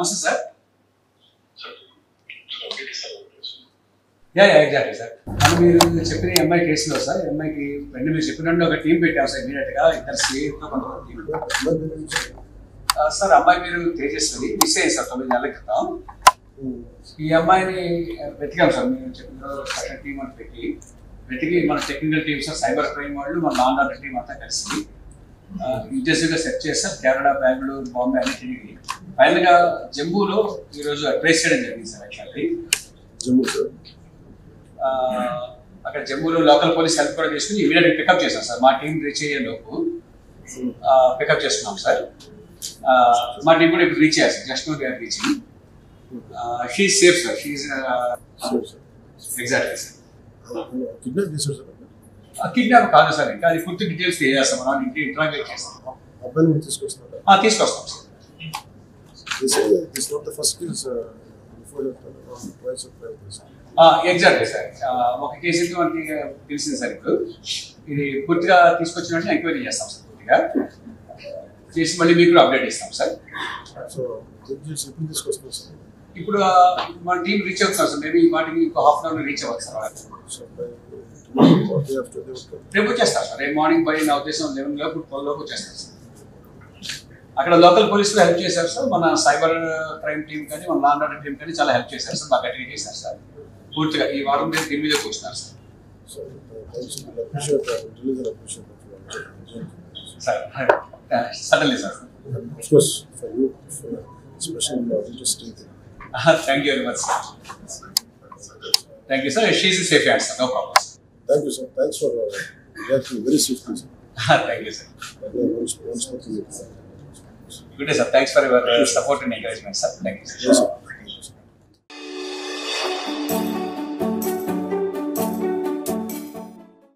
నమస్తే sir. Yeah exactly sir. మనం మీరు చెప్పిన ఎంఐ కేసులో సార్, ఎంఐకి వెంటనే మీరు చెప్పినట్టు ఒక టీం పెట్టాం సార్. ఇమీడియట్గా ఇద్దరు సిఐతో కొంతమంది టీం సార్. అమ్మాయి మీరు తేజస్వి మిస్ అయ్యింది సార్ 9 నెలల క్రితం. ఈ అమ్మాయిని వెతికాం సార్. మీరు చెప్పిన స్పెషల్ టీం అని వెతికి మన టెక్నికల్ టీమ్స్ సైబర్ క్రైమ్ వాళ్ళు మన నాన్ ఆర్డర్ టీం అంతా కలిసి ఇంటెన్సివ్గా సెర్చ్ చేస్తారు. కేరళ, బెంగళూరు, బాంబే అన్ని తిరిగి ఫైనల్గా జమ్మూలో ఈరోజు ట్రేస్ చేయడం జరిగింది సార్. యాక్చువల్లీ జమ్మూ సార్, అక్కడ జమ్మూలో లోకల్ పోలీస్ హెల్ప్ కూడా చేసుకుని ఇమీడియట్గా పికప్ చేస్తాం సార్. మా టీం రీచ్ అయ్యే లోపు పికప్ చేస్తున్నాం సార్. మా టీం కూడా ఇప్పుడు రీచ్ అయ్యారు sir. Just they are reaching. She safe sir. She exactly sir. Kidnap చేశారు సార్. కిడ్నాప్ కాదు సార్, ఇంకా అది పూర్తి డీటెయిల్స్ చేస్తాం. మనం ఇంటి ఇంటరాగేట్ చేస్తాం. అబ్బాయిని తీసుకొస్తున్నారు. తీసుకొస్తాం సార్. Exactly sir. ఒక కేసు అయితే మనకి తెలిసింది సార్. ఇప్పుడు ఇది పూర్తిగా తీసుకొచ్చిన వెంటనే ఎంక్వైరీ చేస్తాం సార్. పూర్తిగా చేసి మళ్ళీ మీకు అప్డేట్ ఇస్తాం సార్. ఇప్పుడు మన టీం రీచ్ అవుతున్నారు సార్. మేబీ వాటికి ఇంకో హాఫ్ అన్ అవర్ రీచ్ అవ్వచ్చు సార్. రేపు వచ్చేస్తారు సార్. రేపు మార్నింగ్ బై నా ఉద్దేశం 11 లోపు 12 లోపు వచ్చేస్తారు సార్. అక్కడ లోకల్ పోలీసులు హెల్ప్ చేశారు సార్. మన సైబర్ క్రైమ్ టీం కానీ మన నాన్ ఆర్డర్ టీం కానీ చాలా హెల్ప్ చేశారు సార్. బాగా గట్టిగా చేశారు సార్. పూర్తిగా ఈ వారం మీద దీని మీద కూర్చున్నారు sir. Suddenly sir. Thank you very much sir. Thank you sir. She is safe and sir. No problem sir. Thank you sir. Thanks for reacting very swiftly sir. Thank you sir. Good day sir. Thanks for your support and encouragement sir. Thank you sir. Yes, sir.